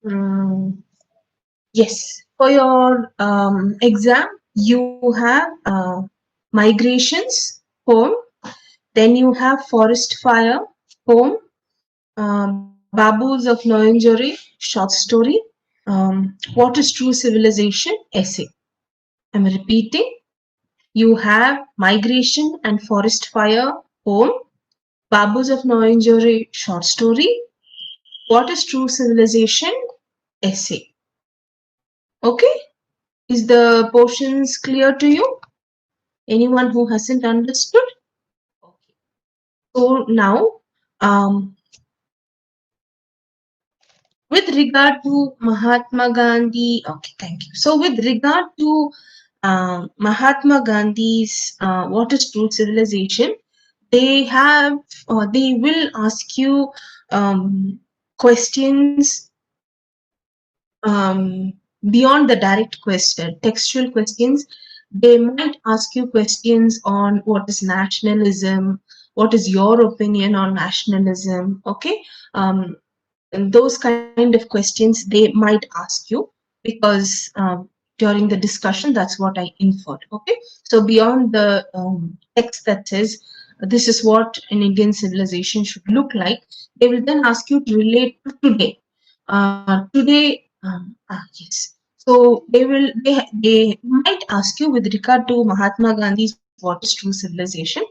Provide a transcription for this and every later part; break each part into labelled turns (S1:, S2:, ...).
S1: Mm, yes, for your exam, you have migrations poem, then you have forest fire poem, Babus of Noyanjuri short story, what is true civilization essay. I'm repeating. You have migration and forest fire poem, Babus of Noyanjuri short story, what is true civilization essay. Okay, is the portions clear to you? Anyone who hasn't understood? Okay. So now, um, with regard to Mahatma Gandhi, okay, thank you. So with regard to Mahatma Gandhi's what is true civilization, they have, they will ask you questions beyond the direct question, textual questions. They might ask you questions on what is nationalism, what is your opinion on nationalism, okay? And those kind of questions they might ask you because during the discussion, that's what I inferred, okay? So beyond the text that says this is what an Indian civilization should look like, they will then ask you to relate to today. Today, yes. So they might ask you with regard to Mahatma Gandhi's what is true civilization.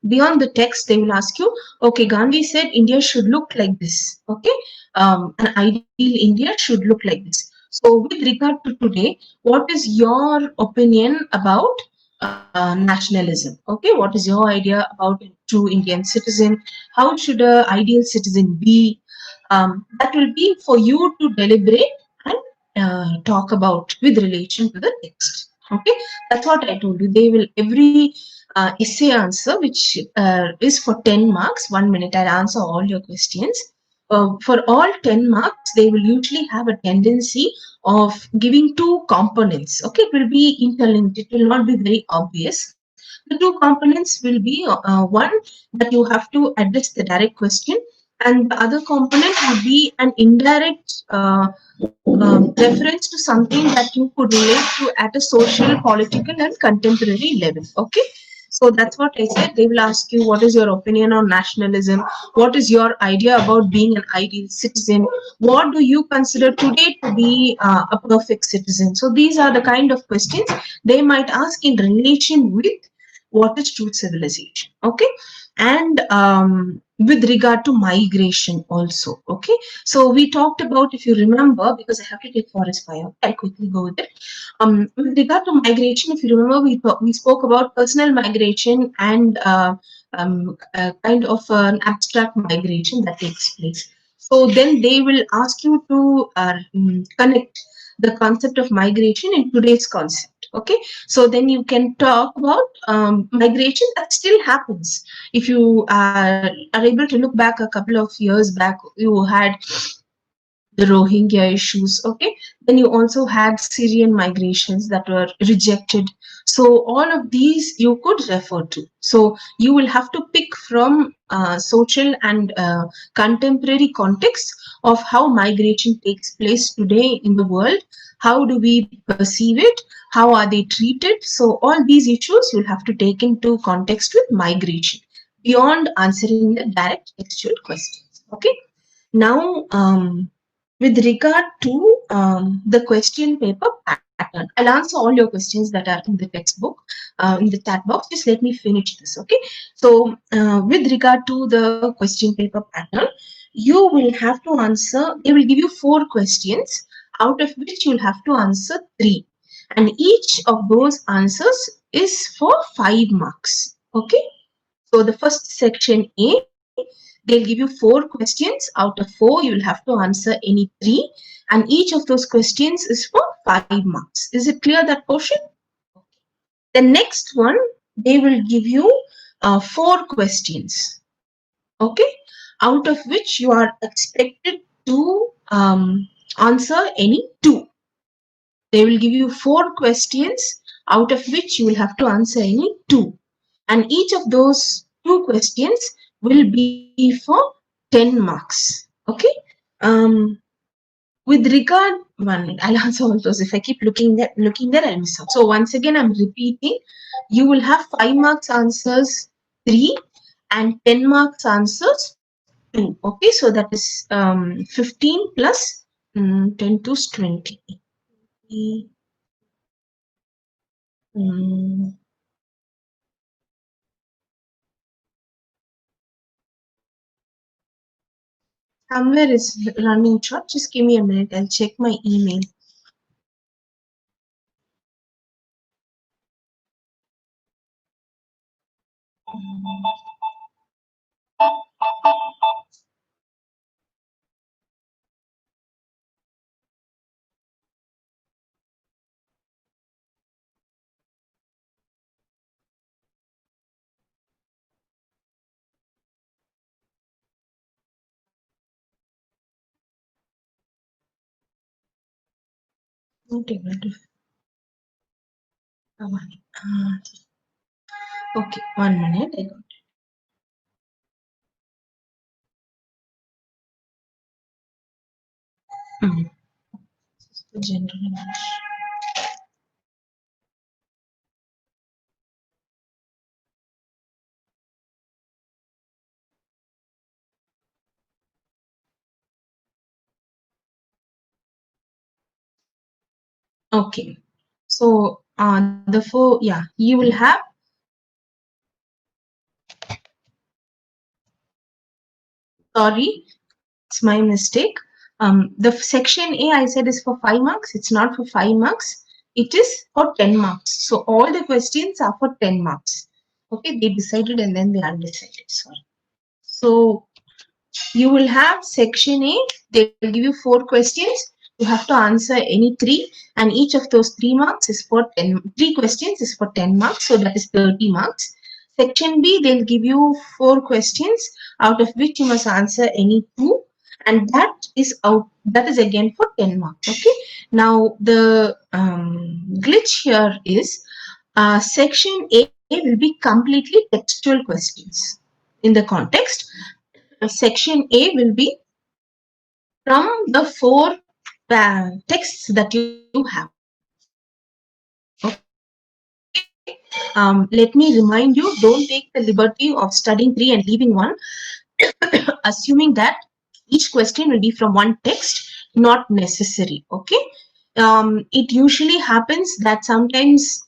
S1: Beyond the text, they will ask you, okay, Gandhi said India should look like this. Okay, an ideal India should look like this. So with regard to today, what is your opinion about nationalism? Okay, what is your idea about a true Indian citizen? How should a ideal citizen be? That will be for you to deliberate and talk about with relation to the text. Okay, that's what I told you. They will every essay answer, which is for 10 marks. 1 minute, I'll answer all your questions. For all 10 marks, they will usually have a tendency of giving two components. Okay, it will be interlinked. It will not be very obvious. The two components will be one, that you have to address the direct question, and the other component would be an indirect reference to something that you could relate to at a social, political, and contemporary level. Okay. So that's what I said. They will ask you, what is your opinion on nationalism? What is your idea about being an ideal citizen? What do you consider today to be a perfect citizen? So these are the kind of questions they might ask in relation with what is true civilization. Okay. And with regard to migration also. Okay. So we talked about, if you remember, because I have to take forest fire, I'll quickly go with it. With regard to migration, if you remember, we spoke about personal migration and kind of an abstract migration that takes place. So then they will ask you to connect the concept of migration in today's concept. Okay, so then you can talk about migration that still happens. If you are able to look back a couple of years back, you had the Rohingya issues, okay? Then you also had Syrian migrations that were rejected. So all of these you could refer to. So you will have to pick from social and contemporary context of how migration takes place today in the world. How do we perceive it? How are they treated? So all these issues you'll have to take into context with migration beyond answering the direct textual questions. Okay. Now, with regard to the question paper pattern, I'll answer all your questions that are in the textbook, in the chat box. Just let me finish this, okay? So, with regard to the question paper pattern, you will have to answer, they will give you 4 questions, out of which you'll have to answer 3. And each of those answers is for 5 marks, okay? So the first section A, they'll give you 4 questions. Out of 4, you will have to answer any 3. And each of those questions is for 5 marks. Is it clear, that portion? The next one, they will give you 4 questions. Okay. Out of which you are expected to answer any 2. They will give you 4 questions, out of which you will have to answer any 2. And each of those 2 questions will be for 10 marks. Okay. Um, With regard, one minute, I'll answer all those. If I keep looking there, I'll miss out. So once again, I'm repeating. You will have 5 marks answers 3 and 10 marks answers 2. Okay, so that is 15 plus 10 to 20. Mm, Somewhere is running short. Just give me a minute. I'll check my email. Not able to. Okay, 1 minute. I got it. Mm. General English. Okay. So the four, yeah, you will have. Sorry, it's my mistake. The section A I said is for 5 marks. It's not for 5 marks. It is for 10 marks. So all the questions are for 10 marks. Okay, they decided and then they undecided. Sorry. So you will have section A. They will give you 4 questions. You have to answer any 3, and each of those 3 marks is for 10. 3 questions is for 10 marks, so that is 30 marks. Section B, they'll give you 4 questions, out of which you must answer any 2, and that is again for 10 marks. Okay. Now the glitch here is section A will be completely textual questions in the context. Section A will be from the 4 texts that you have. Okay. Let me remind you, don't take the liberty of studying 3 and leaving 1, assuming that each question will be from one text, not necessary. Okay. It usually happens that sometimes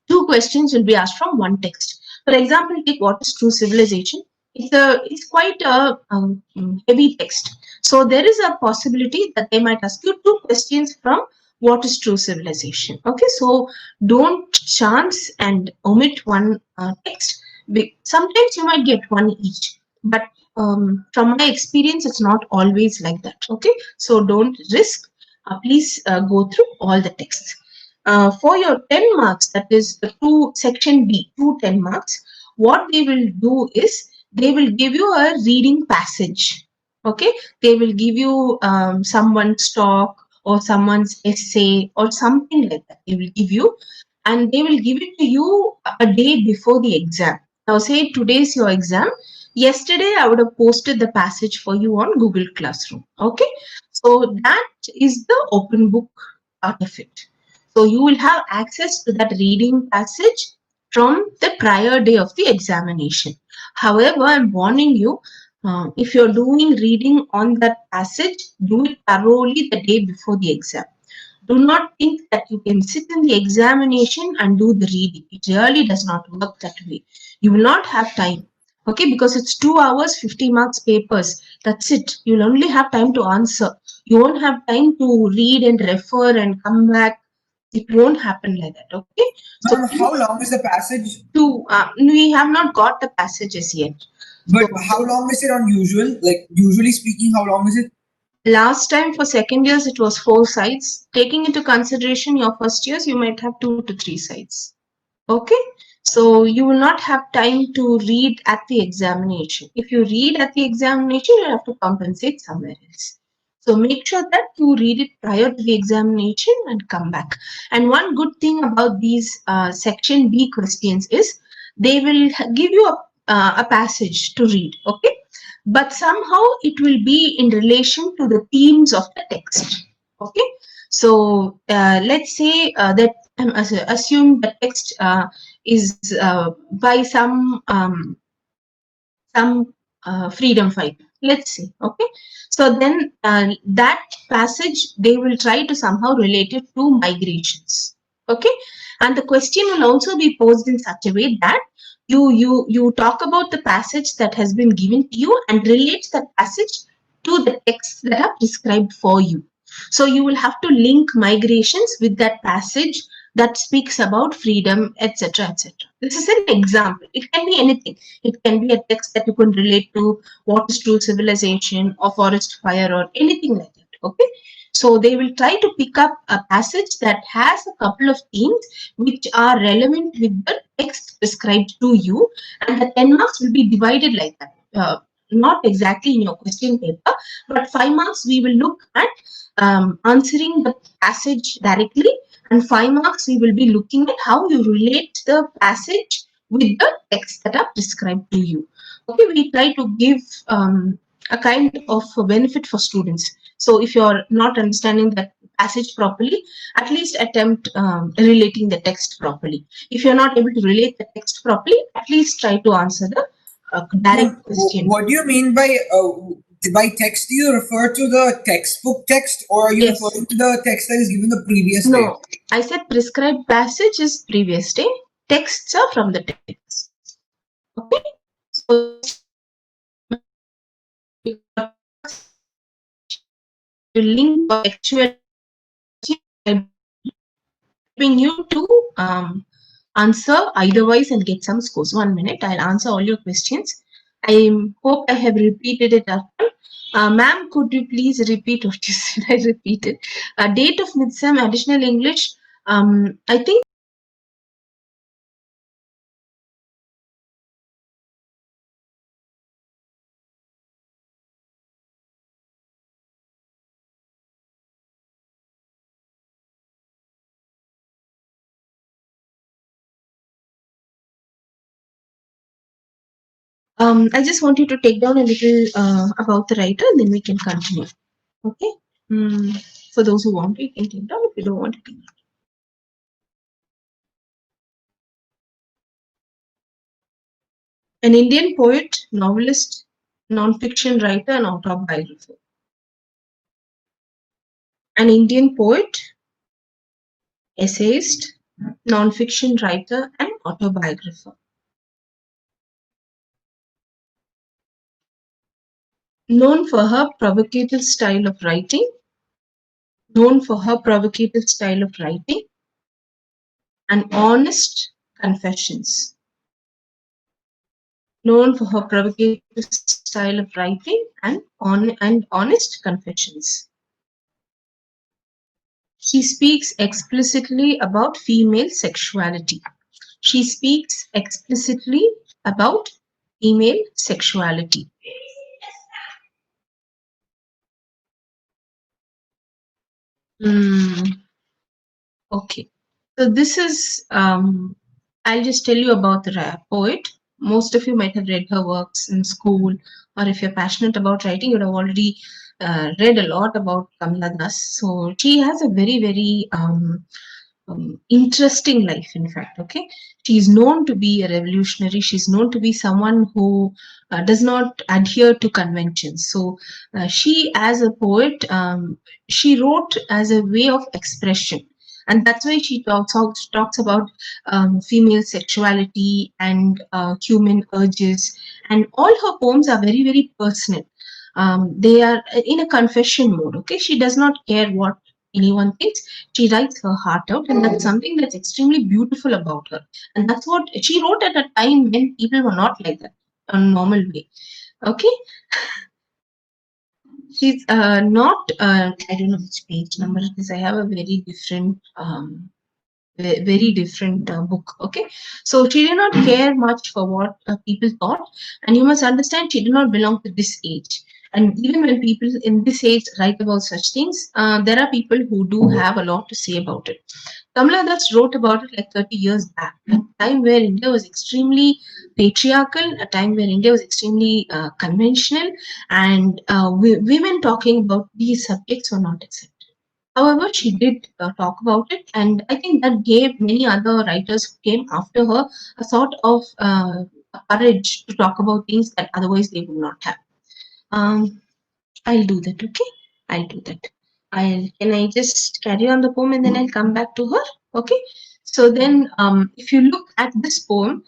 S1: 2 questions will be asked from one text. For example, take what is true civilization. It's quite a heavy text. So there is a possibility that they might ask you 2 questions from what is true civilization. Okay, so don't chance and omit one text. Sometimes you might get one each, but from my experience, it's not always like that. Okay, so don't risk. Please go through all the texts. For your 10 marks, that is the section B, 10 marks, what they will do is they will give you a reading passage. Okay, they will give you someone's talk or someone's essay or something like that. They will give you, and they will give it to you a day before the exam. Now, say today's your exam. Yesterday, I would have posted the passage for you on Google Classroom. Okay, so that is the open book part of it. So you will have access to that reading passage from the prior day of the examination. However, I'm warning you, if you're doing reading on that passage, do it thoroughly the day before the exam. Do not think that you can sit in the examination and do the reading. It really does not work that way. You will not have time. Okay, because it's 2 hours, 50 marks papers. That's it. You'll only have time to answer. You won't have time to read and refer and come back. It won't happen like that. Okay. So
S2: how long is the passage?
S1: We have not got the passages yet.
S2: But how long is it on usual? Like usually speaking, how long is it?
S1: Last time for second years it was 4 sides. Taking into consideration your first years, you might have 2 to 3 sides. Okay. So you will not have time to read at the examination. If you read at the examination, you have to compensate somewhere else. So make sure that you read it prior to the examination and come back. And one good thing about these section B questions is they will give you a passage to read. Okay. but somehow it will be in relation to the themes of the text. Okay, so let's say that assume the text is by some freedom fighter, let's say. Okay, so then that passage they will try to somehow relate it to migrations. Okay, and the question will also be posed in such a way that you talk about the passage that has been given to you and relates that passage to the texts that are prescribed for you. So you will have to link migrations with that passage that speaks about freedom, etc., etc. This is an example. It can be anything. It can be a text that you can relate to what is true civilization or forest fire or anything like that. Okay. So they will try to pick up a passage that has a couple of themes which are relevant with the text prescribed to you, and the 10 marks will be divided like that. Not exactly in your question paper, but 5 marks we will look at answering the passage directly, and 5 marks we will be looking at how you relate the passage with the texts that are prescribed to you. Okay, we try to give a kind of a benefit for students. So if you're not understanding that passage properly, at least attempt relating the text properly. If you're not able to relate the text properly, at least try to answer the
S2: Ma'am,
S1: direct question.
S2: what do you mean by text? Do you refer to the textbook text, or are you
S1: Yes.
S2: referring to the text that is given the previous day?
S1: No, I said prescribed passage is previous day. Texts are from the text. Okay, so you link your actual helping you to answer eitherwise and get some scores. 1 minute, I'll answer all your questions. I hope I have repeated it after. Ma'am, could you please repeat what you said? I repeated. Date of midsem, additional English. I think I just want you to take down a little about the writer, and then we can continue. Okay. For those who want, you can take down. If you don't want, you can. An Indian poet, novelist, non-fiction writer, and autobiographer. An Indian poet, essayist, non-fiction writer, and autobiographer. Known for her provocative style of writing, and honest confessions. Known for her provocative style of writing and honest confessions. She speaks explicitly about female sexuality. She speaks explicitly about female sexuality. Okay. So this is, I'll just tell you about the poet. Most of you might have read her works in school, or if you're passionate about writing, you would have already read a lot about Kamala Das. So she has a very, very interesting life, in fact. Okay, she's known to be a revolutionary. She's known to be someone who does not adhere to conventions. So she, as a poet, she wrote as a way of expression, and that's why she talks about female sexuality and human urges, and all her poems are very, very personal. They are in a confession mode. Okay, she does not care what anyone thinks. She writes her heart out, and that's something that's extremely beautiful about her. And that's what she wrote at a time when people were not like that, a normal way. Okay, she's not. I don't know which page number it is. I have a very different. Very different book. Okay, so she did not care much for what people thought, and you must understand she did not belong to this age. And even when people in this age write about such things, there are people who do have a lot to say about it. Kamala Das wrote about it like 30 years back, a time where India was extremely patriarchal, a time where India was extremely conventional, and women talking about these subjects were not accepted. However, she did talk about it, and I think that gave many other writers who came after her a sort of courage to talk about things that otherwise they would not have. Um, I'll do that, okay? I'll do that. Can I just carry on the poem and then I'll come back to her? Okay. So then if you look at this poem,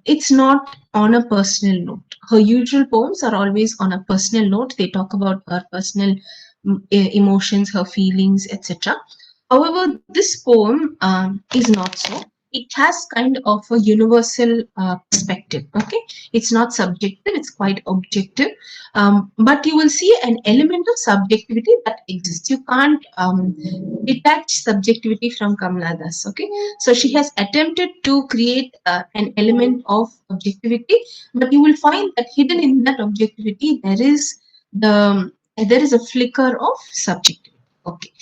S1: it's not on a personal note. Her usual poems are always on a personal note. They talk about her personal emotions, her feelings, etc. However, this poem is not so. It has kind of a universal perspective. Okay, it's not subjective; it's quite objective. But you will see an element of subjectivity that exists. You can't detach subjectivity from Kamala Das. Okay, so she has attempted to create an element of objectivity, but you will find that hidden in that objectivity there is a flicker of subjectivity. Okay,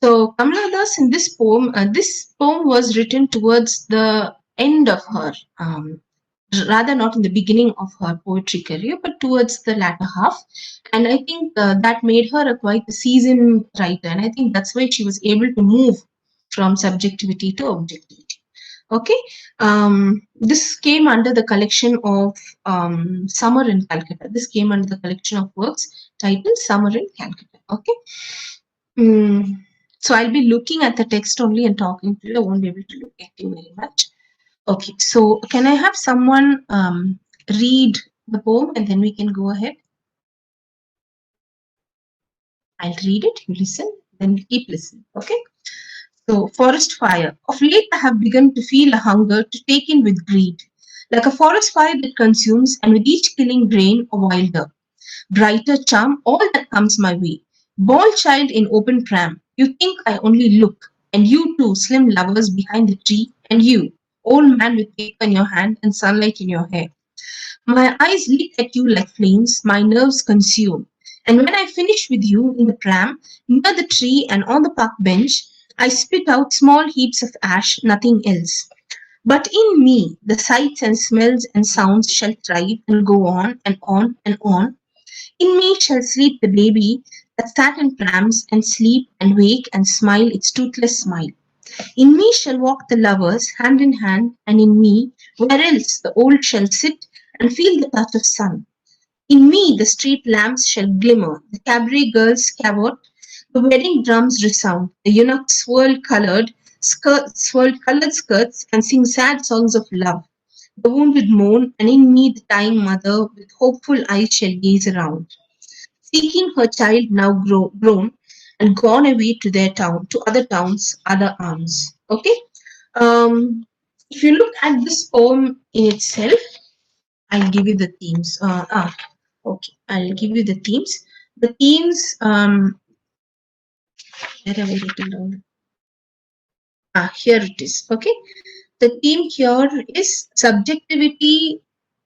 S1: so Kamala Das in this poem was written towards the end of her rather not in the beginning of her poetry career, but towards the latter half. And I think that made her a quite a seasoned writer. And I think that's why she was able to move from subjectivity to objectivity. Okay. This came under the collection of Summer in Calcutta. This came under the collection of works titled Summer in Calcutta. Okay. Mm. So I'll be looking at the text only and talking to you. I won't be able to look at you very much. Okay, so can I have someone read the poem and then we can go ahead? I'll read it, you listen, then keep listening. Okay. So, forest fire. Of late, I have begun to feel a hunger to take in with greed, like a forest fire that consumes, and with each killing grain, a wilder, brighter charm, all that comes my way. Ball child in open pram, you think I only look, and you too, slim lovers behind the tree, and you, old man with paper in your hand and sunlight in your hair. My eyes leap at you like flames, my nerves consume. And when I finish with you in the pram, near the tree and on the park bench, I spit out small heaps of ash, nothing else. But in me, the sights and smells and sounds shall thrive and go on and on and on. In me shall sleep the baby that sat in prams and sleep and wake and smile its toothless smile. In me shall walk the lovers hand in hand, and in me, where else the old shall sit and feel the touch of sun. In me the street lamps shall glimmer, the cabaret girls cavort, the wedding drums resound, the eunuchs swirl colored skirts and sing sad songs of love. The wounded moan, and in me the dying mother with hopeful eyes shall gaze around, seeking her child now grown and gone away to their town, to other towns, other arms. Okay. If you look at this poem in itself, I'll give you the themes. Okay, I'll give you the themes. The themes, where have I written down? Here it is. Okay, the theme here is subjectivity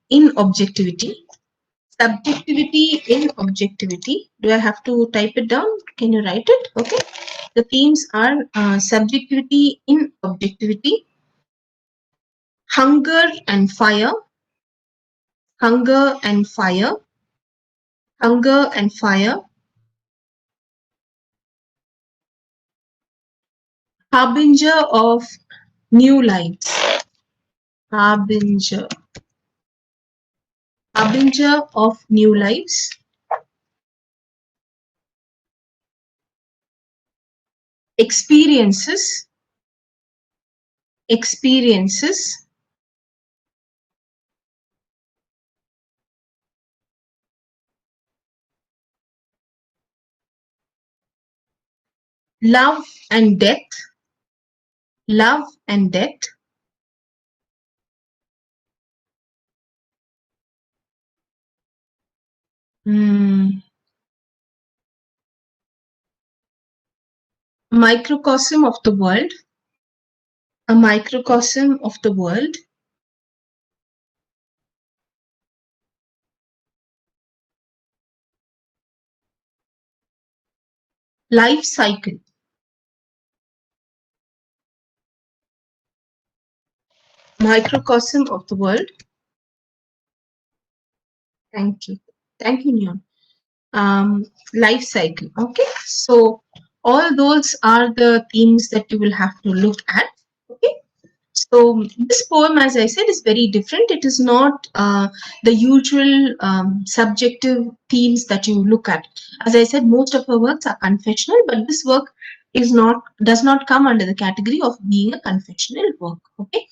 S1: in objectivity. Subjectivity in objectivity. Do I have to type it down? Can you write it? Okay. The themes are subjectivity in objectivity, hunger and fire, hunger and fire, hunger and fire, harbinger of new lives, harbinger, harbinger of new lives, experiences, experiences, love and death, love and death, mm, microcosm of the world, a microcosm of the world, Life cycle. Microcosm of the world. Thank you. Thank you, Neon. Life cycle. Okay. So all those are the themes that you will have to look at. Okay. So this poem, as I said, is very different. It is not the usual subjective themes that you look at. As I said, most of her works are confessional, but this work does not come under the category of being a confessional work. Okay.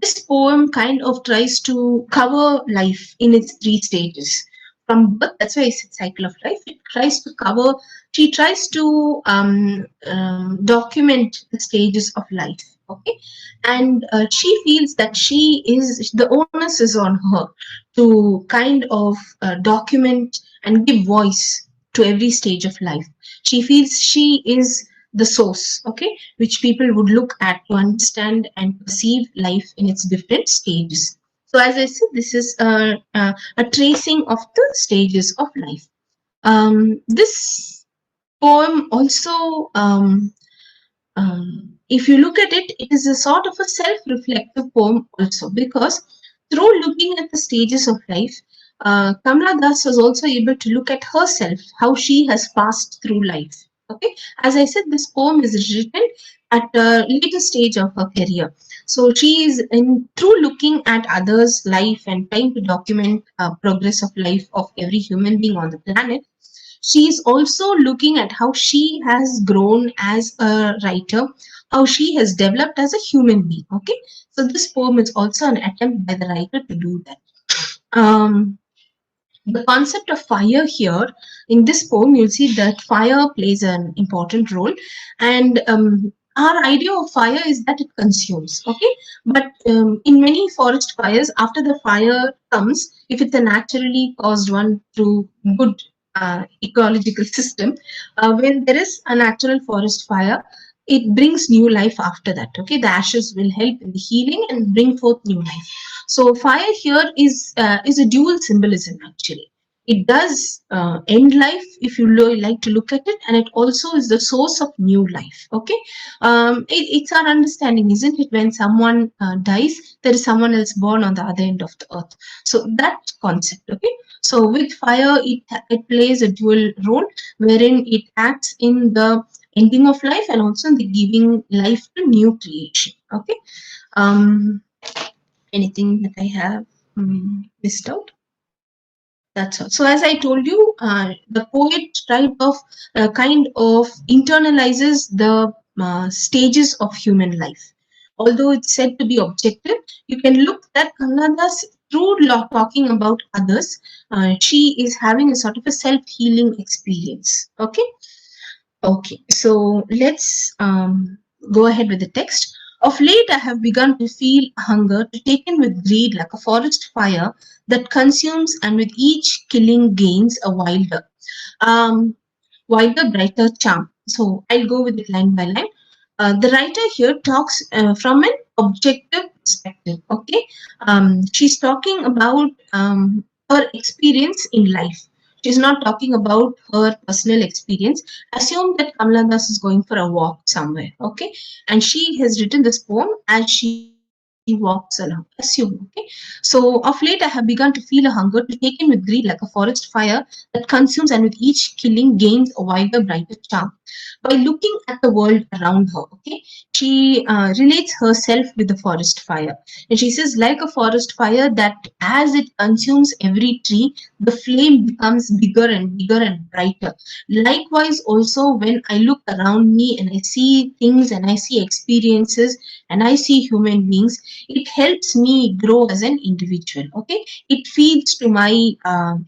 S1: This poem kind of tries to cover life in its three stages. From birth, that's why I said cycle of life. It tries to cover. She tries to document the stages of life. Okay, and she feels that the onus is on her to kind of document and give voice to every stage of life. She feels she is the source, okay, which people would look at to understand and perceive life in its different stages. So as I said, this is a tracing of the stages of life. This poem also if you look at it, it is a sort of a self-reflective poem also, because through looking at the stages of life, Kamala Das was also able to look at herself, how she has passed through life. Okay, as I said, this poem is written at a later stage of her career. So she is through looking at others' life and trying to document progress of life of every human being on the planet. She is also looking at how she has grown as a writer, how she has developed as a human being. Okay, so this poem is also an attempt by the writer to do that. The concept of fire here in this poem, you'll see that fire plays an important role, and our idea of fire is that it consumes. Okay, but in many forest fires, after the fire comes, if it's a naturally caused one through good ecological system, when there is a natural forest fire, it brings new life after that. Okay, the ashes will help in the healing and bring forth new life. So fire here is a dual symbolism actually. It does end life if you like to look at it, and it also is the source of new life. Okay, it's our understanding, isn't it? When someone dies, there is someone else born on the other end of the earth. So that concept. Okay, so with fire, it plays a dual role, wherein it acts in the ending of life and also in the giving life to new creation. Okay. Um, Anything that I have missed out? That's all. So as I told you, the poet kind of internalizes the stages of human life. Although it's said to be objective, you can look at Kanada's through talking about others. She is having a sort of a self-healing experience. Okay. Okay, so let's go ahead with the text. Of late, I have begun to feel hunger to take in with greed like a forest fire that consumes and with each killing gains a um, wilder, brighter charm. So I'll go with it line by line. The writer here talks from an objective perspective. Okay, she's talking about her experience in life. She's not talking about her personal experience. Assume that Kamala Das is going for a walk somewhere. Okay, and she has written this poem as she walks along. Assume. Okay, so of late I have begun to feel a hunger to take in with greed like a forest fire that consumes, and with each killing gains a wider, brighter charm. By looking at the world around her, okay, she relates herself with the forest fire. And she says, like a forest fire, that as it consumes every tree, the flame becomes bigger and brighter. Likewise, also, when I look around me and I see things and I see experiences and I see human beings, it helps me grow as an individual. Okay, it feeds to my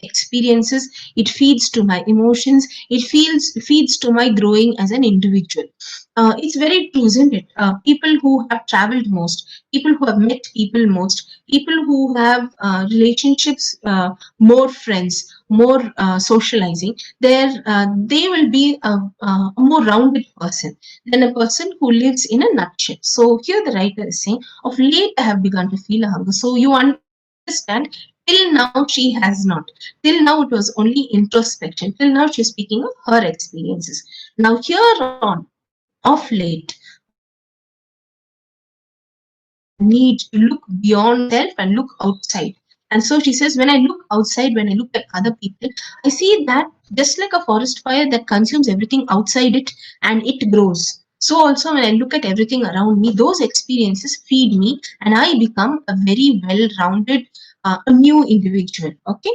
S1: experiences, it feeds to my emotions, it feeds to my growing as an individual. It's very true, isn't it? People who have traveled most, people who have met people most, people who have relationships, more friends, more socializing, they will be a more rounded person than a person who lives in a nutshell. So here the writer is saying, of late I have begun to feel a hunger. So you understand, Till now, she has not. Till now, it was only introspection. Till now, she's speaking of her experiences. Now, here on, of late, need to look beyond self and look outside. And so she says, when I look outside, when I look at other people, I see that just like a forest fire that consumes everything outside it and it grows. So also when I look at everything around me, those experiences feed me and I become a very well-rounded, a new individual. Okay.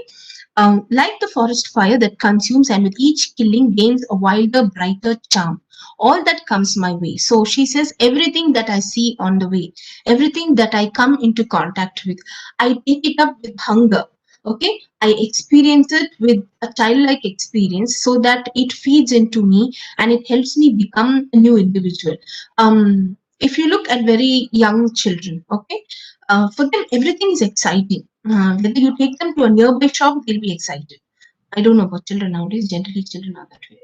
S1: Like the forest fire that consumes and with each killing gains a wilder, brighter charm. All that comes my way. So she says, everything that I see on the way, everything that I come into contact with, I take it up with hunger. Okay, I experience it with a childlike experience so that it feeds into me and it helps me become a new individual. If you look at very young children, okay, for them everything is exciting. Whether you take them to a nearby shop, they'll be excited. I don't know about children nowadays. Generally, children are that way.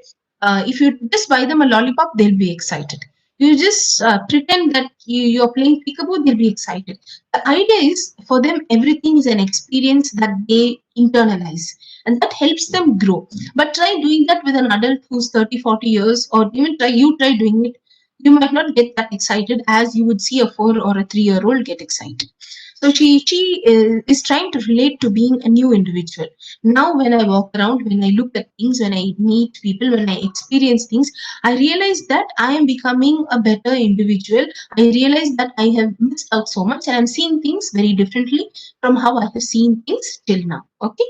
S1: If you just buy them a lollipop, they'll be excited. You just pretend that you're playing peekaboo, they'll be excited. The idea is for them, everything is an experience that they internalize and that helps them grow. But try doing that with an adult who's 30, 40 years, or even try doing it. You might not get that excited as you would see a 4 or a 3-year-old get excited. So she is trying to relate to being a new individual. Now, when I walk around, when I look at things, when I meet people, when I experience things, I realize that I am becoming a better individual. I realize that I have missed out so much and I'm seeing things very differently from how I have seen things till now. Okay.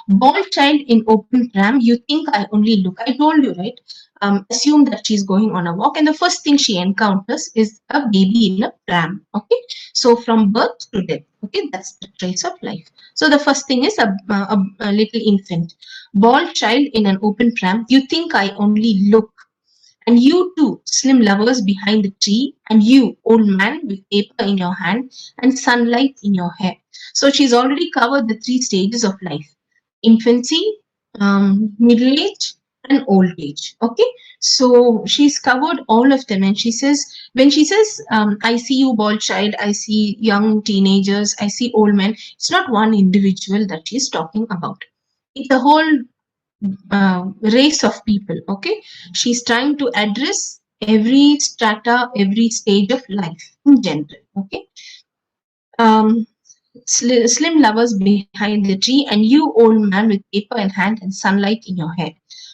S1: Bald child in open tram, you think I only look. I told you, right? Assume that she's going on a walk, and the first thing she encounters is a baby in a pram. Okay, so from birth to death. Okay, that's the trace of life. So the first thing is a little infant, bald child in an open tram. You think I only look. And you too, slim lovers behind the tree, and you, old man with paper in your hand and sunlight in your hair. So she's already covered the 3 stages of life: infancy, middle age, and old age. Okay, so she's covered all of them, and she says, when she says, I see you, bald child, I see young teenagers, I see old men, it's not one individual that she's talking about. It's a whole race of people. Okay, she's trying to address every strata, every stage of life in general. Okay, um, slim lovers behind the tree, and you, old man with paper in hand and sunlight in your hair.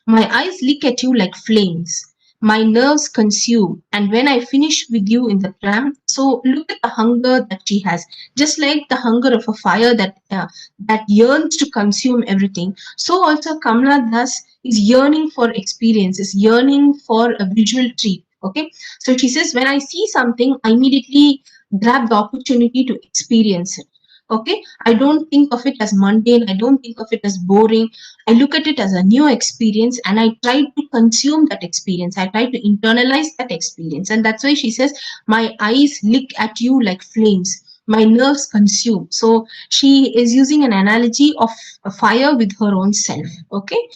S1: My eyes lick at you like flames. My nerves consume, and when I finish with you in the tram, so look at the hunger that she has, just like the hunger of a fire that yearns to consume everything. So also Kamala Das is yearning for experiences, yearning for a visual treat. Okay, so she says, when I see something, I immediately grab the opportunity to experience it. Okay, I don't think of it as mundane, I don't think of it as boring. I look at it as a new experience and I try to consume that experience, I try to internalize that experience. And that's why she says, my eyes lick at you like flames, my nerves consume. So she is using an analogy of a fire with her own self. Okay,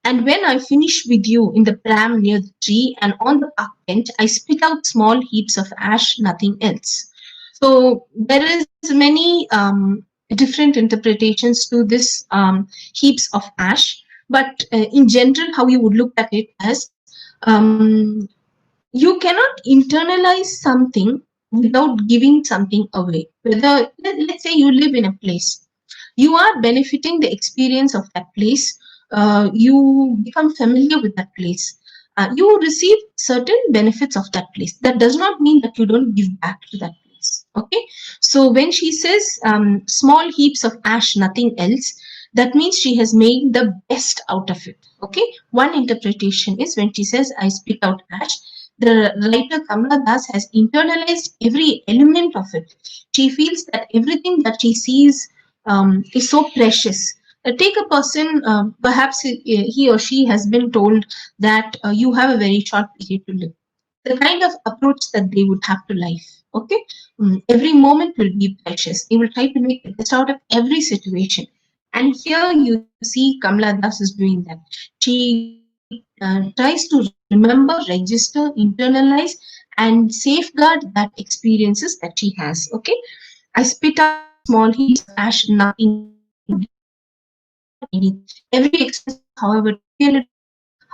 S1: and when I finish with you in the pram near the tree and on the park bench, I spit out small heaps of ash, nothing else. So there is many different interpretations to this heaps of ash. But in general, how you would look at it as, you cannot internalize something without giving something away. Whether let's say you live in a place, you are benefiting the experience of that place. You become familiar with that place. You receive certain benefits of that place. That does not mean that you don't give back to that place. Okay, so when she says small heaps of ash, nothing else, that means she has made the best out of it. Okay, one interpretation is when she says, I spit out ash, the writer Kamala Das has internalized every element of it. She feels that everything that she sees is so precious. Take a person, perhaps he or she has been told that you have a very short period to live. The kind of approach that they would have to life. Okay, every moment will be precious. They will try to make the best out of every situation. And here you see Kamala Das is doing that. She tries to remember, register, internalize, and safeguard that experiences that she has. Okay, I spit out ash, small, he just cash nothing anything. Every expense, however trivial it is,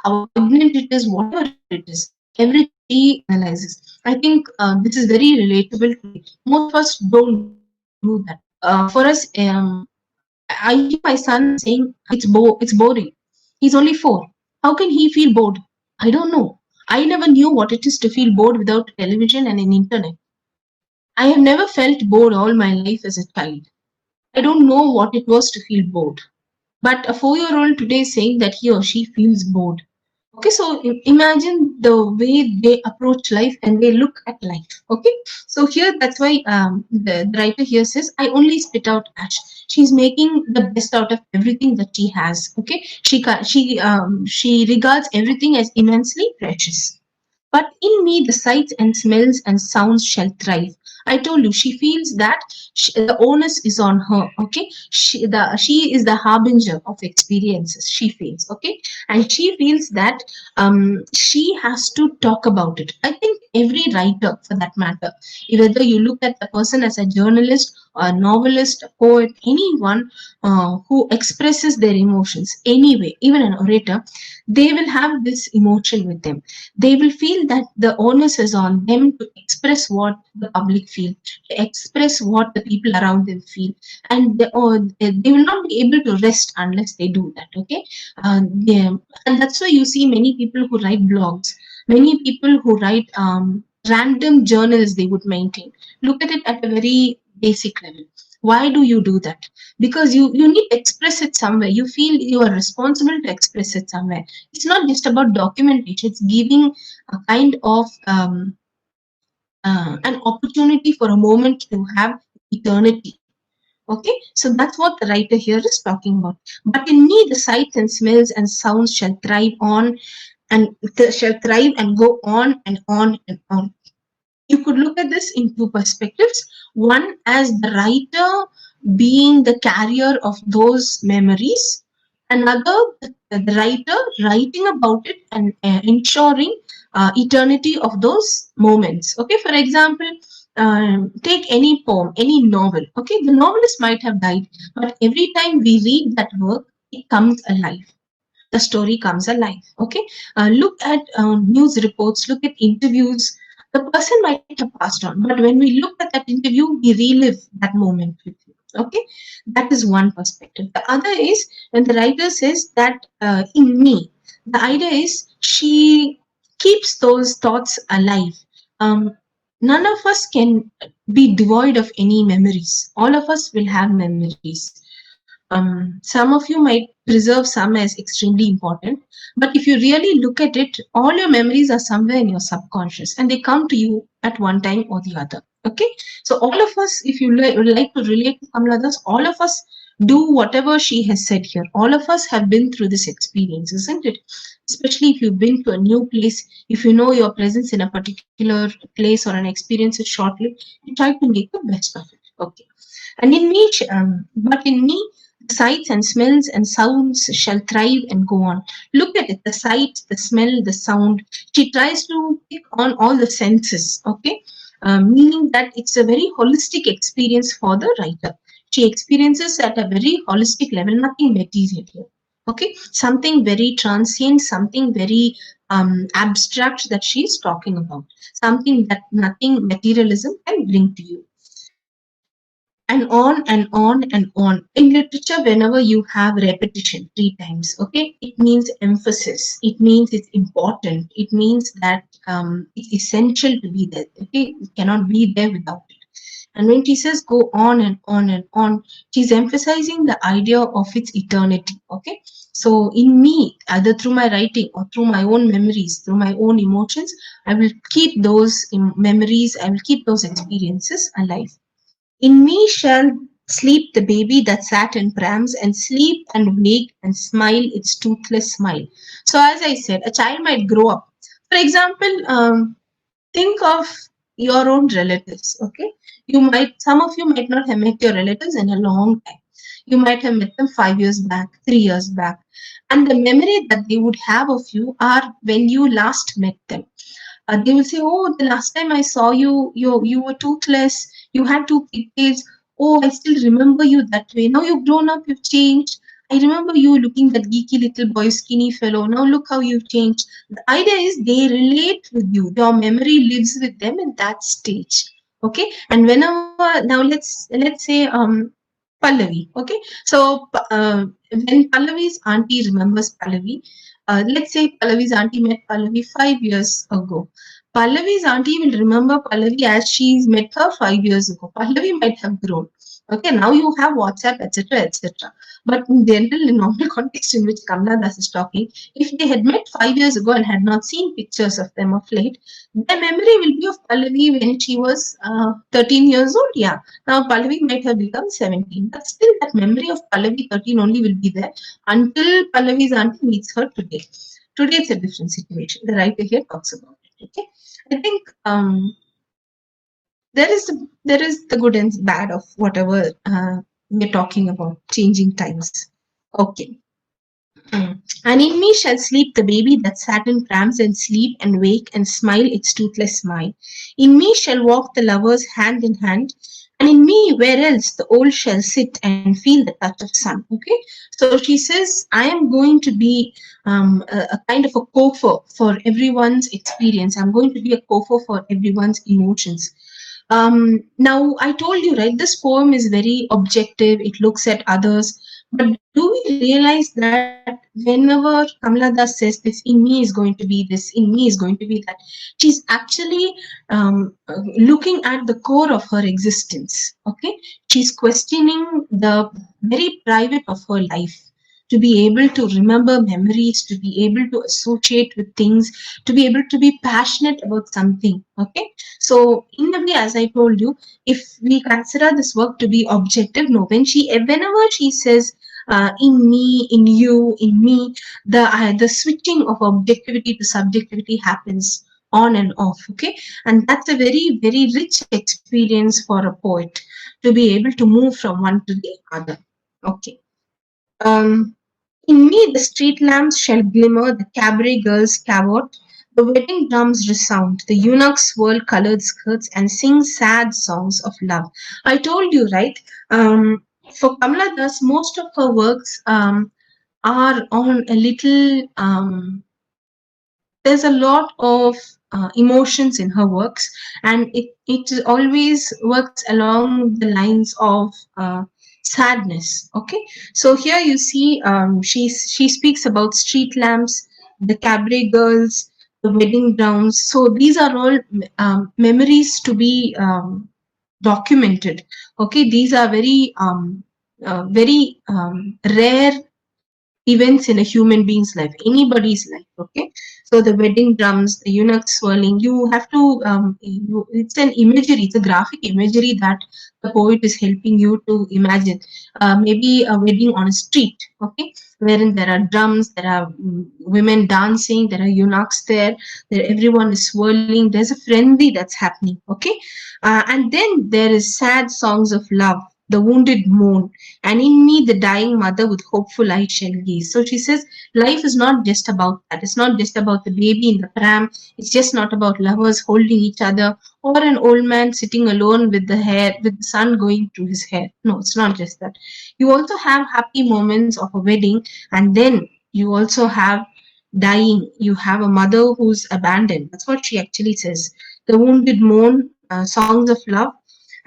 S1: how poignant it is, whatever it is, everything he analyzes. I think this is very relatable today. Most of us don't do that. For us, I hear my son saying it's boring. He's only 4. How can he feel bored? I don't know. I never knew what it is to feel bored without television and an internet. I have never felt bored all my life as a child. I don't know what it was to feel bored. But a 4-year-old today is saying that he or she feels bored. Okay, so imagine the way they approach life and they look at life. Okay, so here that's why the writer here says, I only spit out ash. She's making the best out of everything that she has. Okay, she regards everything as immensely precious. But in me, the sights and smells and sounds shall thrive. I told you, she feels that the onus is on her. Okay, she is the harbinger of experiences. She feels okay, and she feels that she has to talk about it. I think every writer, for that matter, whether you look at the person as a journalist or a novelist, a poet, anyone who expresses their emotions anyway, even an orator, they will have this emotion with them. They will feel that the onus is on them to express what the public feel, to express what the people around them feel, and they will not be able to rest unless they do that. Okay, and that's why you see many people who write blogs, many people who write random journals they would maintain. Look at it at a very basic level. Why do you do that? Because you need to express it somewhere. You feel you are responsible to express it somewhere. It's not just about documentation. It's giving a kind of an opportunity for a moment to have eternity. Okay, so that's what the writer here is talking about. But in me, the sights and smells and sounds shall thrive on and shall thrive and go on and on and on. You could look at this in two perspectives. One, as the writer being the carrier of those memories, another, the writer writing about it and ensuring eternity of those moments. Okay, for example, take any poem, any novel. Okay, the novelist might have died, but every time we read that work, it comes alive. The story comes alive. Okay, look at news reports, look at interviews. The person might have passed on, but when we look at that interview, we relive that moment with you. Okay, that is one perspective. The other is when the writer says that in me, the idea is she keeps those thoughts alive. um, None of us can be devoid of any memories. All of us will have memories. Some of you might preserve some as extremely important, but if you really look at it, all your memories are somewhere in your subconscious and they come to you at one time or the other. Okay, so all of us, if you would like to relate to Kamala Das, all of us do whatever she has said here. All of us have been through this experience, isn't it? Especially if you've been to a new place, if you know your presence in a particular place or an experience is short-lived, you try to make the best of it. Okay, and in me, but in me, the sights and smells and sounds shall thrive and go on. Look at it, the sight, the smell, the sound. She tries to pick on all the senses, okay? Meaning that it's a very holistic experience for the writer. She experiences at a very holistic level, nothing material here. Okay, something very transient, something very abstract that she's talking about, something that nothing materialism can bring to you, and on and on and on. In literature, whenever you have repetition 3 times, okay, it means emphasis. It means it's important. It means that it's essential to be there. Okay, it cannot be there without it. And when she says go on and on and on, she's emphasizing the idea of its eternity. Okay, so in me, either through my writing or through my own memories, through my own emotions, I will keep those memories. I will keep those experiences alive. In me shall sleep the baby that sat in prams, and sleep and wake and smile its toothless smile. So, as I said, a child might grow up. For example, think of your own relatives. Okay, some of you might not have met your relatives in a long time. You might have met them 5 years back, 3 years back, and the memory that they would have of you are when you last met them. They will say, "Oh, the last time I saw you, you were toothless. You had two pigtails. Oh, I still remember you that way. Now you've grown up, you've changed. I remember you looking that geeky little boy, skinny fellow. Now look how you've changed. The idea is they relate with you. Your memory lives with them in that stage. Okay. And whenever now let's say Pallavi. Okay. So when Pallavi's auntie remembers Pallavi, let's say Pallavi's auntie met Pallavi 5 years ago. Pallavi's auntie will remember Pallavi as she's met her 5 years ago. Pallavi might have grown. Okay, now you have WhatsApp, etc., etc. But in general, in normal context in which Kamala Das is talking, if they had met 5 years ago and had not seen pictures of them of late, their memory will be of Pallavi when she was 13 years old. Yeah, now Pallavi might have become 17, but still that memory of Pallavi 13 only will be there until Pallavi's auntie meets her today. Today it's a different situation. The writer here talks about it. Okay, I think there is the good and bad of whatever we're talking about, changing times. Okay. And in me shall sleep the baby that sat in prams and sleep and wake and smile its toothless smile. In me shall walk the lovers hand in hand, and in me where else the old shall sit and feel the touch of sun. Okay, so she says, I am going to be a kind of a gopher for everyone's experience. I'm going to be a gopher for everyone's emotions. Now, I told you, right, this poem is very objective, it looks at others. But do we realize that whenever Kamala Das says this, in me is going to be this, in me is going to be that, she's actually looking at the core of her existence. Okay, she's questioning the very private of her life, to be able to remember memories, to be able to associate with things, to be able to be passionate about something. Okay, so in a way, as I told you, if we consider this work to be objective, no, whenever she says in me, in you, in me, the switching of objectivity to subjectivity happens on and off. Okay, and that's a very very rich experience for a poet to be able to move from one to the other. Okay. um, in me the street lamps shall glimmer, the cabaret girls cavort, the wedding drums resound, the eunuchs whirl colored skirts and sing sad songs of love. I told you, right? For Kamala Das, most of her works are on a little there's a lot of emotions in her works, and it always works along the lines of sadness. Okay, so here you see she speaks about street lamps, the cabaret girls, the wedding gowns. So these are all memories to be documented. Okay, these are very rare events in a human being's life, anybody's life. Okay, so the wedding drums, the eunuch swirling, you have to it's an imagery, it's a graphic imagery that the poet is helping you to imagine. Maybe a wedding on a street. Okay, wherein there are drums, there are women dancing, there are eunuchs there everyone is swirling, there's a frenzy that's happening. Okay, and then there is sad songs of love, the wounded moan, and in me the dying mother with hopeful eyes shall gaze. So she says life is not just about that. It's not just about the baby in the pram. It's just not about lovers holding each other or an old man sitting alone with the sun going through his hair. No, it's not just that. You also have happy moments of a wedding, and then you also have dying. You have a mother who's abandoned. That's what she actually says. The wounded moan, songs of love,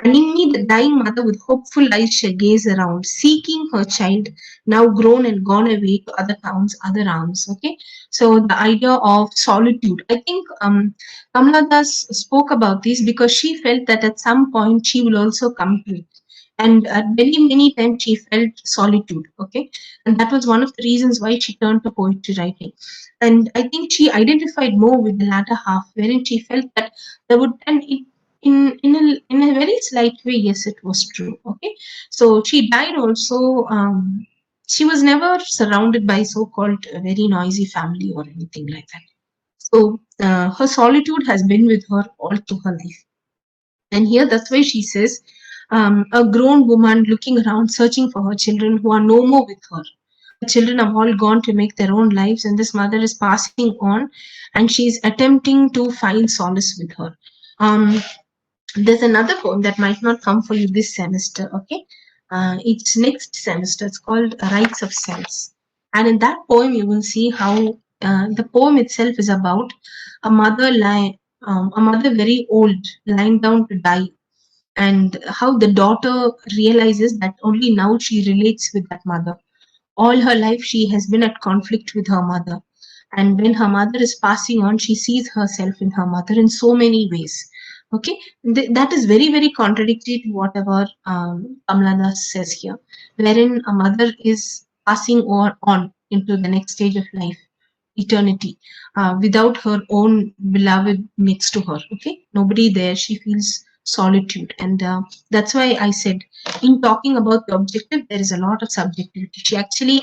S1: and in me, the dying mother with hopeful eyes shall gaze around, seeking her child, now grown and gone away to other towns, other arms. Okay, so the idea of solitude. I think Kamala Das spoke about this because she felt that at some point she will also come to it. And many, many times she felt solitude. Okay, and that was one of the reasons why she turned to poetry writing. And I think she identified more with the latter half, wherein she felt that there would, and it in a very slight way, yes, it was true. Okay, so she died also. She was never surrounded by so-called very noisy family or anything like that. So her solitude has been with her all through her life. And here, that's why she says, a grown woman looking around, searching for her children who are no more with her. Her children have all gone to make their own lives, and this mother is passing on, and she's attempting to find solace with her. Um, There's another poem that might not come for you this semester, okay? It's next semester. It's called Rites of Cells. And in that poem, you will see how the poem itself is about a mother very old, lying down to die, and how the daughter realizes that only now she relates with that mother. All her life, she has been at conflict with her mother. And when her mother is passing on, she sees herself in her mother in so many ways. Okay, that is very, very contradictory to whatever Kamala Das says here, wherein a mother is passing on into the next stage of life, eternity, without her own beloved next to her. Okay, nobody there. She feels solitude, and that's why I said, in talking about the objective, there is a lot of subjectivity. She actually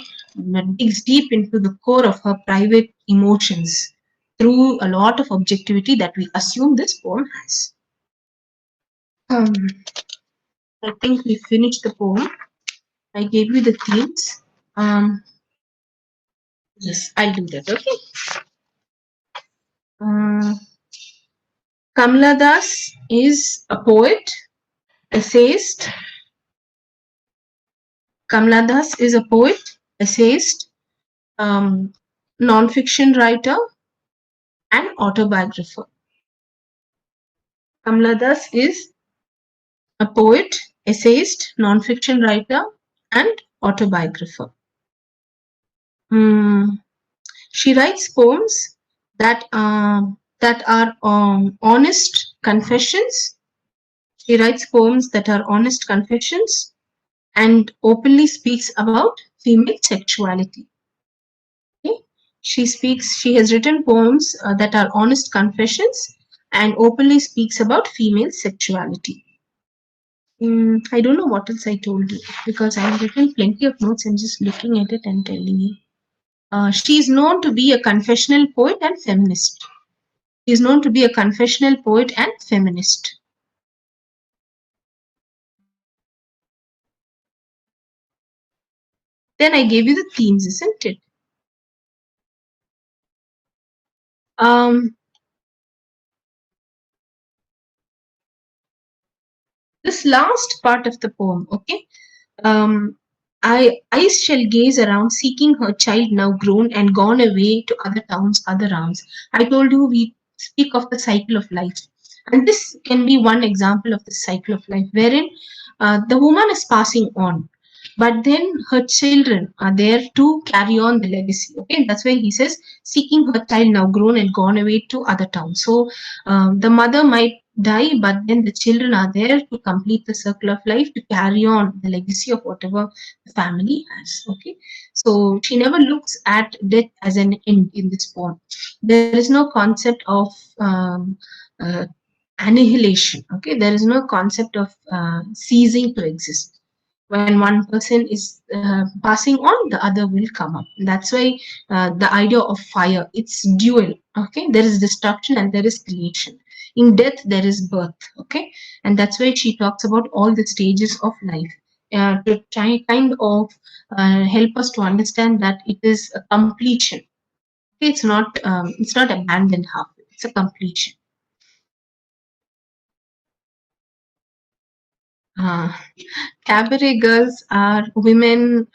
S1: digs deep into the core of her private emotions through a lot of objectivity that we assume this poem has. Um, I think we finished the poem. I gave you the themes. Yes, I'll do that. Okay. Uh, Kamala Das is a poet, essayist. Kamala Das is a poet, essayist, um, non-fiction writer, and autobiographer. Kamala Das is a poet, essayist, non-fiction writer, and autobiographer. Mm, she writes poems that are honest confessions. She writes poems that are honest confessions and openly speaks about female sexuality. Okay? She has written poems that are honest confessions and openly speaks about female sexuality. I don't know what else I told you because I've written plenty of notes. I'm just looking at it and telling you. She is known to be a confessional poet and feminist. She is known to be a confessional poet and feminist. Then I gave you the themes, isn't it? Um, this last part of the poem, okay? Eyes shall gaze around, seeking her child now grown and gone away to other towns, other rounds. I told you we speak of the cycle of life. And this can be one example of the cycle of life, wherein the woman is passing on, but then her children are there to carry on the legacy. Okay, that's why he says, seeking her child now grown and gone away to other towns. So the mother might die, but then the children are there to complete the circle of life, to carry on the legacy of whatever the family has. Okay, so she never looks at death as an end in this poem. There is no concept of uh, annihilation. Okay, there is no concept of ceasing to exist. When one person is passing on, the other will come up. That's why the idea of fire, it's dual. Okay, there is destruction and there is creation. In death there is birth. Okay, and that's why she talks about all the stages of life, to try kind of help us to understand that it is a completion. Okay, it's not abandoned halfway, it's a completion. uh, Cabaret girls are women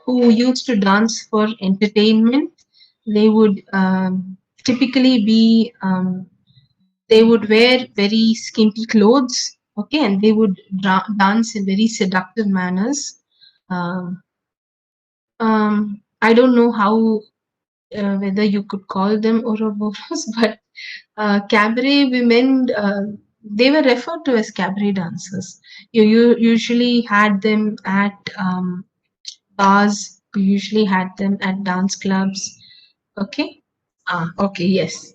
S1: who used to dance for entertainment. They would typically be they would wear very skimpy clothes, okay, and they would dance in very seductive manners. Um, I don't know how whether you could call them Ouroboros, but cabaret women, they were referred to as cabaret dancers. You usually had them at bars, you usually had them at dance clubs. Okay. Okay, yes.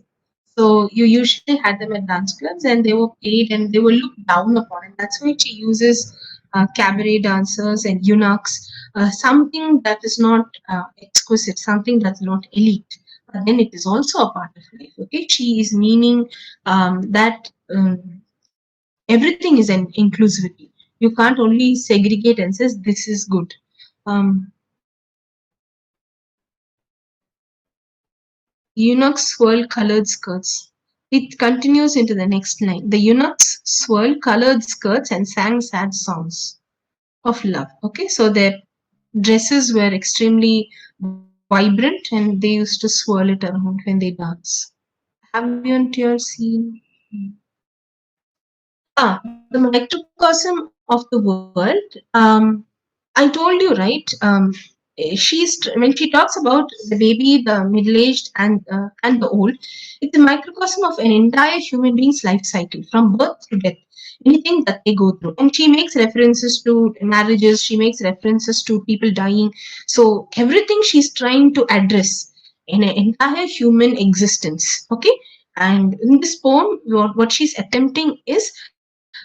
S1: So you usually had them at dance clubs and they were paid and they were looked down upon. And that's why she uses cabaret dancers and eunuchs, something that is not exquisite, something that's not elite. But then it is also a part of life. Okay, she is meaning that everything is an inclusivity. You can't only segregate and says this is good. Um, Eunuchs swirl colored skirts. It continues into the next line. The eunuchs swirl colored skirts and sang sad songs of love. Okay, so their dresses were extremely vibrant and they used to swirl it around when they dance. Have you on your scene? The microcosm of the world. I told you, right? When she talks about the baby, the middle-aged, and the old, it's a microcosm of an entire human being's life cycle from birth to death. Anything that they go through, and she makes references to marriages. She makes references to people dying. So everything she's trying to address in an entire human existence. Okay, and in this poem, what she's attempting is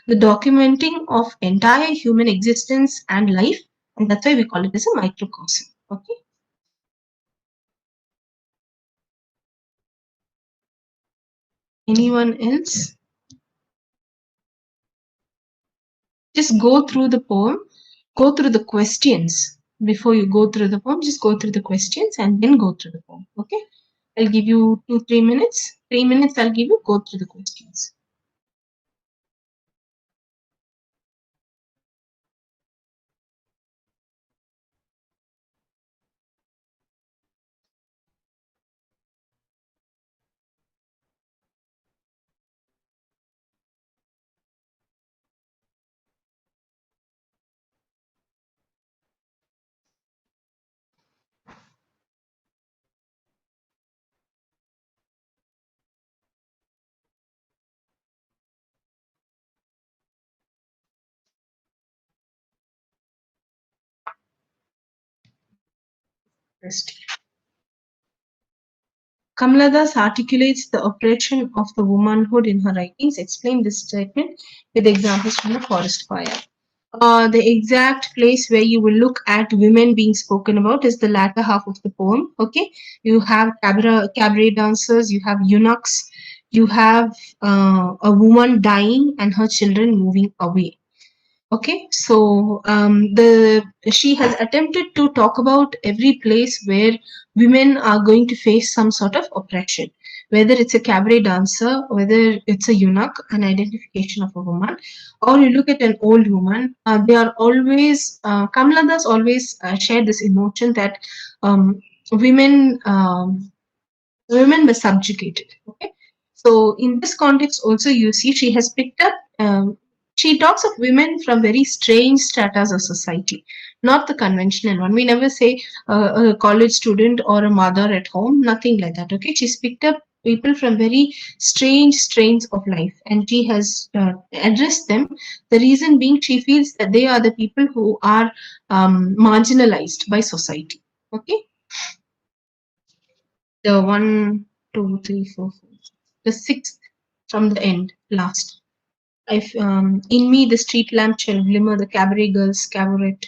S1: the documenting of entire human existence and life, and that's why we call it as a microcosm. Okay. Anyone else? Just go through the poem, go through the questions. Before you go through the poem, just go through the questions and then go through the poem. Okay. I'll give you 2-3 minutes. 3 minutes I'll give you, go through the questions. First. Kamala Das articulates the oppression of the womanhood in her writings. Explain this statement with examples from the forest fire. The exact place where you will look at women being spoken about is the latter half of the poem. Okay, you have cabaret dancers, you have eunuchs, you have a woman dying and her children moving away. Okay, so the she has attempted to talk about every place where women are going to face some sort of oppression, whether it's a cabaret dancer, whether it's a eunuch, an identification of a woman, or you look at an old woman. They are always Kamala Das always share this emotion that um, women women were subjugated. Okay, so in this context, also you see she has picked up. She talks of women from very strange stratas of society, not the conventional one. We never say a college student or a mother at home, nothing like that. Okay, she's picked up people from very strange strains of life and she has addressed them. The reason being, she feels that they are the people who are marginalized by society. Okay, the 1, 2, 3, 4, 5. The sixth from the end, last. In me the street lamp shall glimmer, the cabaret girls cabaret.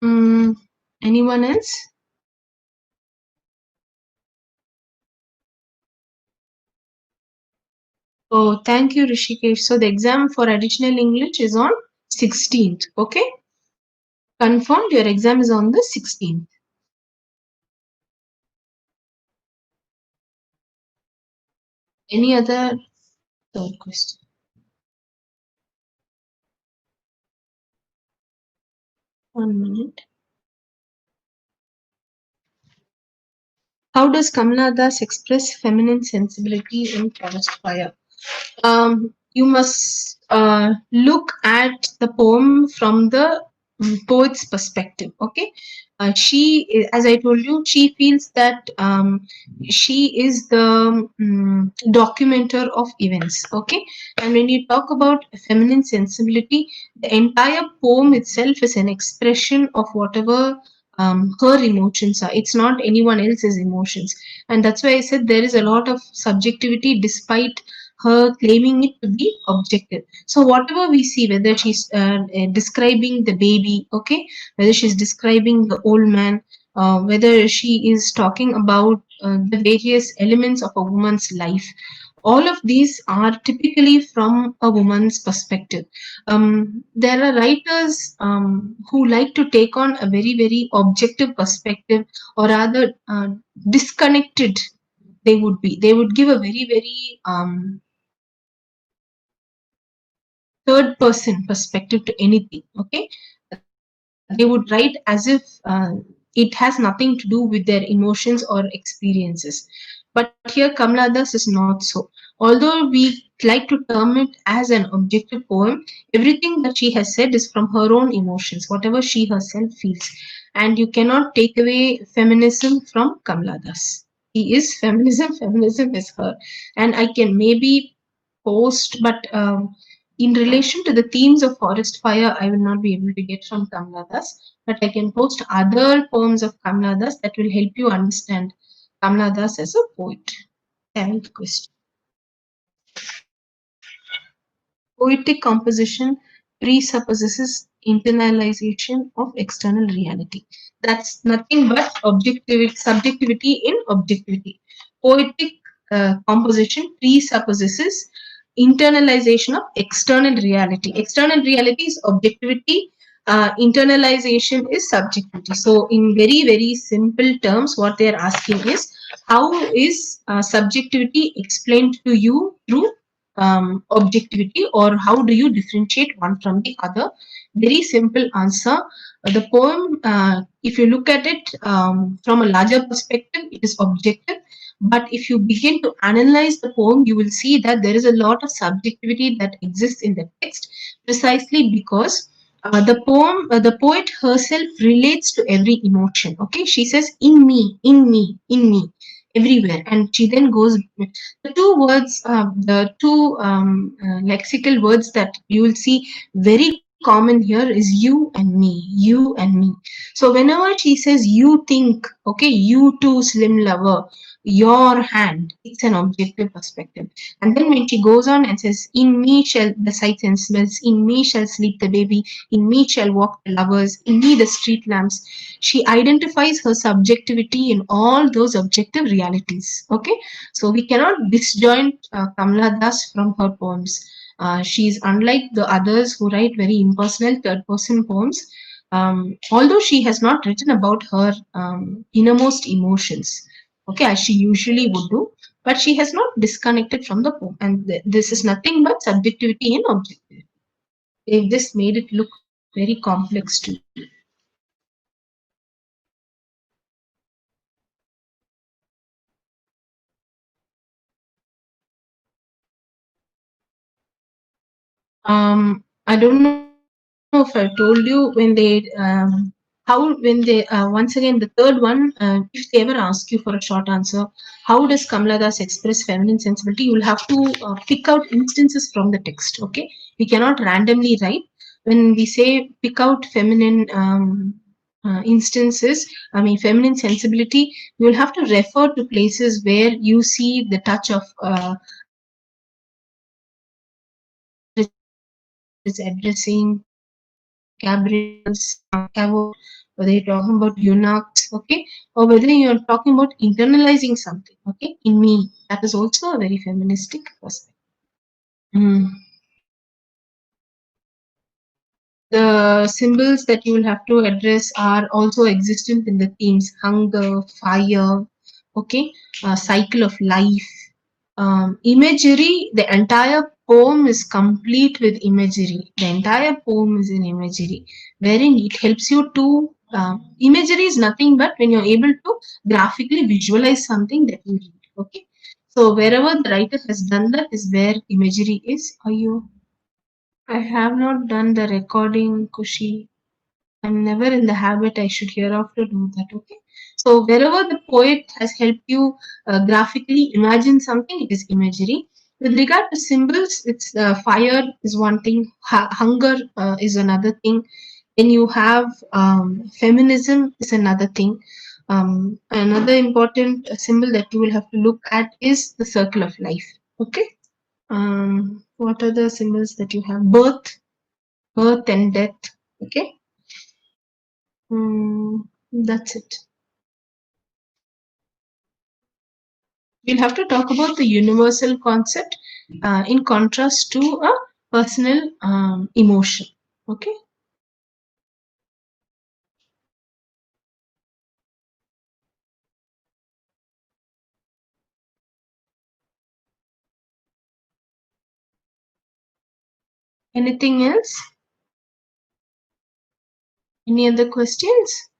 S1: Mm, anyone else? Oh, thank you, Rishikesh. So the exam for additional English is on 16th. Okay, confirmed. Your exam is on the 16th. Any other third question? One minute. How does Kamala Das express feminine sensibility in Forest Fire? You must look at the poem from the poet's perspective. Okay, as I told you, she feels that she is the documenter of events. Okay, and when you talk about feminine sensibility, the entire poem itself is an expression of whatever her emotions are. It's not anyone else's emotions, and that's why I said there is a lot of subjectivity despite her claiming it to be objective. So whatever we see, whether she's describing the baby, okay, whether she's describing the old man, whether she is talking about the various elements of a woman's life, All of these are typically from a woman's perspective. There are writers who like to take on a very, very objective perspective, or rather, disconnected. They would give a very, very third person perspective to anything. Okay, they would write as if it has nothing to do with their emotions or experiences. But here Kamala Das is not so. Although we like to term it as an objective poem, everything that she has said is from her own emotions, whatever she herself feels. And you cannot take away feminism from Kamala Das. He is feminism, feminism is her. And I can maybe post, but in relation to the themes of forest fire, I will not be able to get from Kamala Das, but I can post other poems of Kamala Das that will help you understand Kamala Das as a poet. 10th question. Poetic composition presupposes internalization of external reality. That's nothing but objectivity, subjectivity in objectivity. Poetic composition presupposes internalization of external reality. External reality is objectivity. Internalization is subjectivity. So, in very, very simple terms, what they are asking is, how is subjectivity explained to you through objectivity, or how do you differentiate one from the other? Very simple answer. The poem, if you look at it from a larger perspective, it is objective. But if you begin to analyze the poem, you will see that there is a lot of subjectivity that exists in the text, precisely because the poet herself relates to every emotion. Okay, she says, "In me, in me, in me," everywhere, and she then goes. The two words, the two lexical words that you will see very common here is you and me, you and me. So whenever she says you think, okay, you too, slim lover, your hand, it's an objective perspective. And then when she goes on and says, "In me shall the sights and smells, in me shall sleep the baby, in me shall walk the lovers, in me the street lamps," she identifies her subjectivity in all those objective realities. Okay, so we cannot disjoint Kamala Das from her poems. She is unlike the others who write very impersonal third person poems. Although she has not written about her innermost emotions, okay, as she usually would do, but she has not disconnected from the poem. And this is nothing but subjectivity in objectivity. They've just made it look very complex to you. I don't know if I told you when once again, the third one, if they ever ask you for a short answer, how does Kamala Das express feminine sensibility? You will have to pick out instances from the text. Okay, we cannot randomly write. When we say pick out feminine instances, I mean feminine sensibility, you will have to refer to places where you see the touch of is addressing Gabriels, Cavo, whether you're talking about eunuchs, okay, or whether you're talking about internalizing something, okay, in me. That is also a very feministic perspective. Mm. The symbols that you will have to address are also existent in the themes: hunger, fire, okay, cycle of life, imagery. The entire poem is complete with imagery. The entire poem is in imagery, wherein it helps you to. Imagery is nothing but when you're able to graphically visualize something that you read. Okay, so wherever the writer has done that is where imagery is. Are you? I have not done the recording, Kushi. I'm never in the habit. I should hereafter do that. Okay. So wherever the poet has helped you graphically imagine something, it is imagery. With regard to symbols, it's fire is one thing, hunger is another thing. Then you have feminism is another thing. Another important symbol that you will have to look at is the circle of life. Okay. What are the symbols that you have? Birth and death. Okay. That's it. We'll have to talk about the universal concept in contrast to a personal emotion. Okay. Anything else? Any other questions?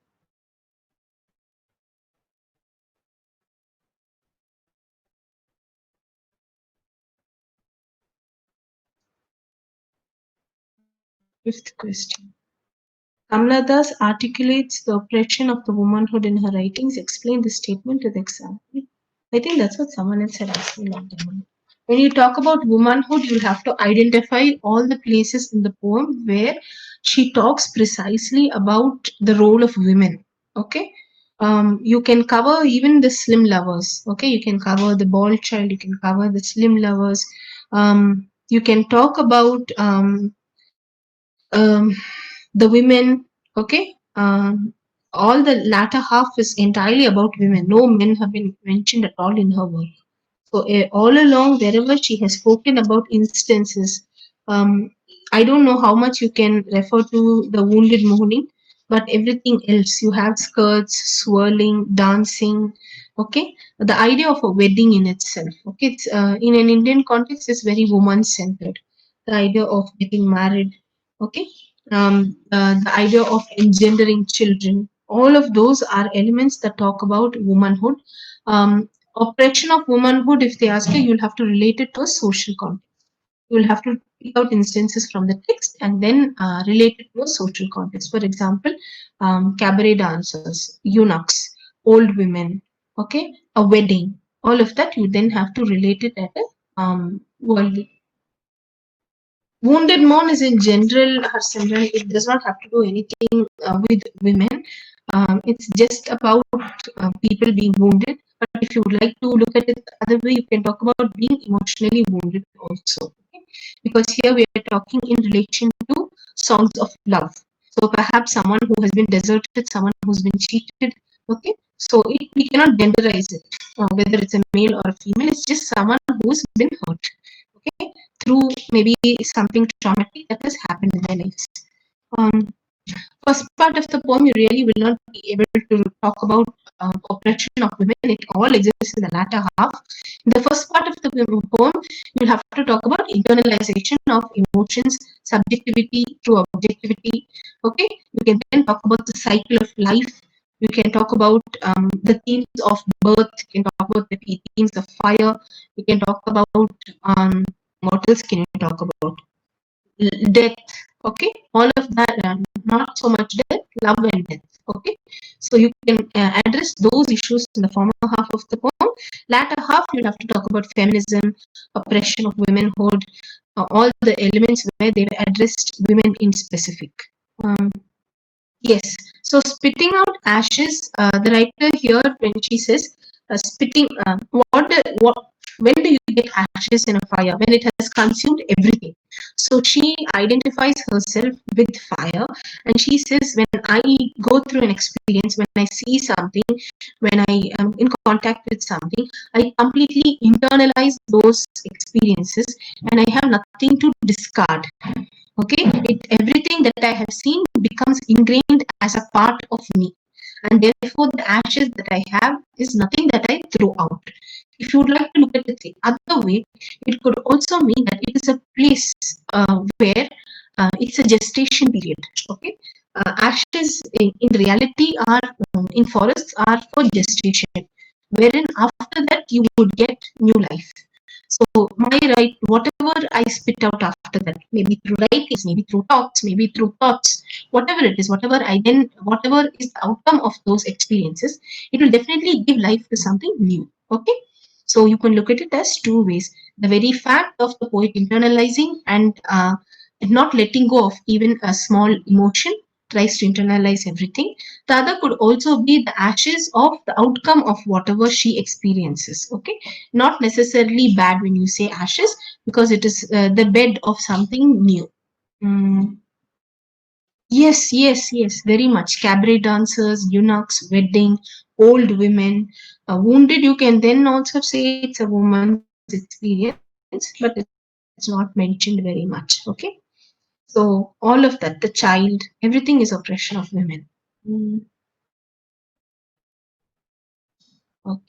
S1: Fifth question. Kamala Das articulates the oppression of the womanhood in her writings. Explain the statement with example. I think that's what someone else had asked me long time ago. When you talk about womanhood, you'll have to identify all the places in the poem where she talks precisely about the role of women. Okay. You can cover even the slim lovers. Okay. You can cover the bald child. You can cover the slim lovers. You can talk about um, the women. Okay. All the latter half is entirely about women. No men have been mentioned at all in her work. So all along, wherever she has spoken about instances, I don't know how much you can refer to the wounded mourning, but everything else, you have skirts, swirling, dancing. Okay, the idea of a wedding in itself. Okay, it's in an Indian context, it's very woman centered. The idea of getting married. Okay, the idea of engendering children. All of those are elements that talk about womanhood. Oppression of womanhood, if they ask you, you'll have to relate it to a social context. You'll have to pick out instances from the text and then relate it to a social context. For example, cabaret dancers, eunuchs, old women, okay, a wedding, all of that you then have to relate it at a worldly. Wounded mourn is in general, Harsimran, it does not have to do anything with women. It's just about people being wounded. But if you would like to look at it the other way, you can talk about being emotionally wounded also. Okay? Because here we are talking in relation to songs of love. So perhaps someone who has been deserted, someone who's been cheated. Okay, so we cannot genderize it, whether it's a male or a female. It's just someone who's been hurt. Okay, through maybe something traumatic that has happened in their lives. Um, First part of the poem, you really will not be able to talk about oppression of women. It all exists in the latter half. In the first part of the poem, you'll have to talk about internalization of emotions, subjectivity through objectivity. Okay, you can then talk about the cycle of life. You can talk about the themes of birth. You can talk about the themes of fire. You can talk about what else can you talk about? Death. Okay, all of that, not so much death, love and death. Okay, so you can address those issues in the former half of the poem. Latter half, you'll have to talk about feminism, oppression of womanhood, all the elements where they've addressed women in specific. um, Yes. So spitting out ashes, the writer here, when she says spitting, what, when do you get ashes in a fire? When it has consumed everything. So she identifies herself with fire, and she says, when I go through an experience, when I see something, when I am in contact with something, I completely internalize those experiences, and I have nothing to discard. Okay, everything that I have seen becomes ingrained as a part of me, and therefore the ashes that I have is nothing that I throw out. If you would like to look at it the other way, it could also mean that it is a place where it's a gestation period. Okay, ashes in reality are in forests are for gestation, wherein after that you would get new life. So my right, whatever I spit out after that, maybe through writings, maybe through talks, maybe through thoughts, whatever it is, whatever is the outcome of those experiences, it will definitely give life to something new. Okay. So you can look at it as two ways. The very fact of the poet internalizing and not letting go of even a small emotion, tries to internalize everything. The other could also be the ashes of the outcome of whatever she experiences. Okay, not necessarily bad when you say ashes, because it is the bed of something new. Mm, yes, very much. Cabaret dancers, eunuchs, wedding, old women. wounded, you can then also say it's a woman's experience, but it's not mentioned very much. Okay. So all of that, the child, everything is oppression of women. Mm, okay.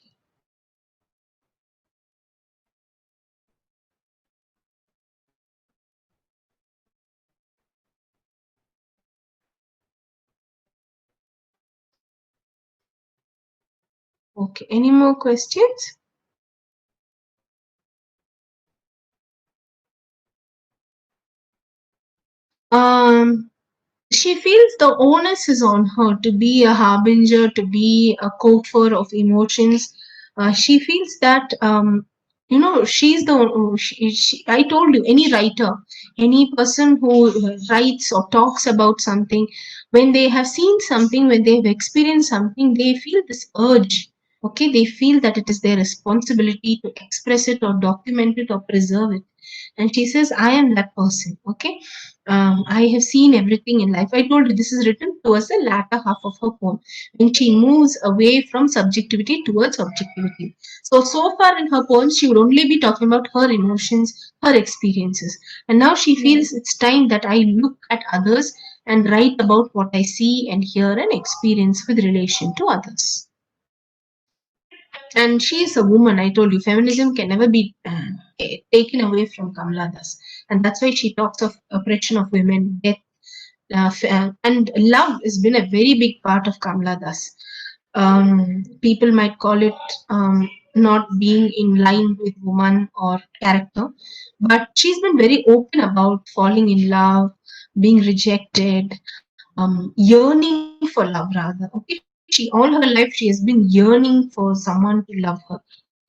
S1: Okay. Any more questions? Um, she feels the onus is on her to be a harbinger, to be a cofer of emotions. She feels that she's the I told you, any writer, any person who writes or talks about something, when they have seen something, when they have experienced something, they feel this urge. Okay, they feel that it is their responsibility to express it or document it or preserve it. And she says, I am that person. Okay. I have seen everything in life. I told you this is written towards the latter half of her poem, when she moves away from subjectivity towards objectivity. So far in her poems, she would only be talking about her emotions, her experiences. And now she feels it's time that I look at others and write about what I see and hear and experience with relation to others. And she is a woman. I told you, feminism can never be taken away from Kamala Das. And that's why she talks of oppression of women, death, and love has been a very big part of Kamala Das. People might call it not being in line with woman or character, but she's been very open about falling in love, being rejected, yearning for love rather. Okay, she all her life she has been yearning for someone to love her.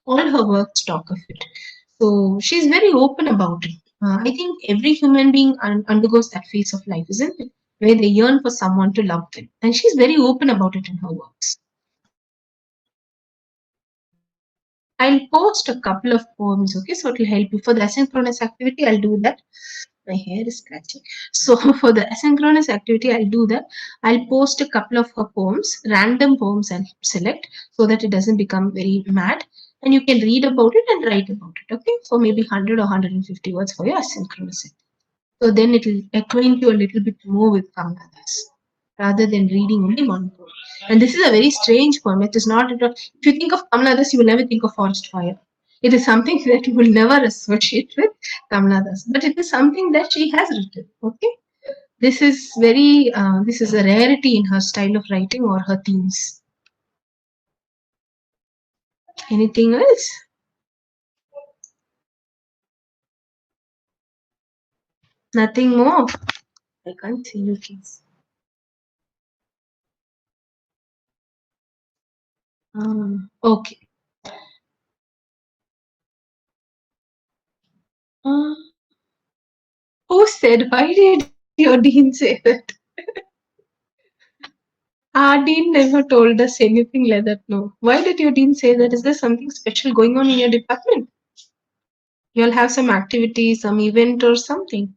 S1: All her works talk of it. So she's very open about it. I think every human being undergoes that phase of life, isn't it? Where they yearn for someone to love them. And she's very open about it in her works. I'll post a couple of poems, okay? So it'll help you. For the asynchronous activity, I'll do that. My hair is scratching. So for the asynchronous activity, I'll do that. I'll post a couple of her poems, random poems I'll select so that it doesn't become very mad. And you can read about it and write about it, okay? So maybe 100 or 150 words for your asynchronous. So then it'll acquaint you a little bit more with Kamaladas rather than reading only one poem. And this is a very strange poem. It is not at all. If you think of Kamaladas, you will never think of forest fire. It is something that you will never associate with Kamaladas, but it is something that she has written. Okay, this is a rarity in her style of writing or her themes. Anything else? Nothing more. I can't see you, kids. Okay. Uh, who said? Why did your dean say that? Our dean never told us anything like that. No. Why did your dean say that? Is there something special going on in your department? You'll have some activity, some event, or something.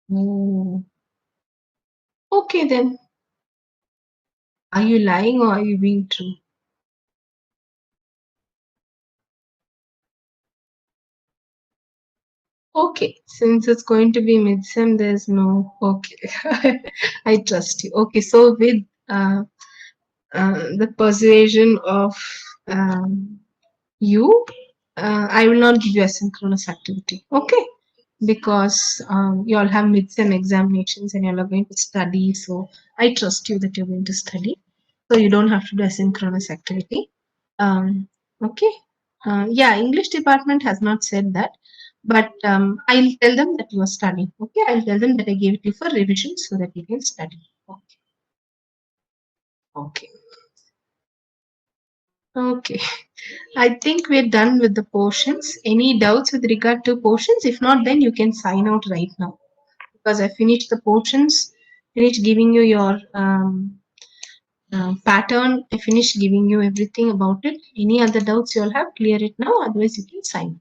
S1: Oh. Okay then. Are you lying or are you being true? Okay, since it's going to be midsem, there's no okay. I trust you. Okay, so with the persuasion of you, I will not give you a synchronous activity. Okay, because you all have midsem examinations and you all are going to study. So I trust you that you're going to study. So you don't have to do a synchronous activity. Okay. Yeah, English department has not said that, but I'll tell them that you are studying. Okay, I'll tell them that I gave it to you for revision so that you can study. Okay. Okay. Okay. I think we're done with the portions. Any doubts with regard to portions? If not, then you can sign out right now because I finished the portions, finished giving you your pattern. I finished giving you everything about it. Any other doubts you'll have, clear it now. Otherwise, you can sign.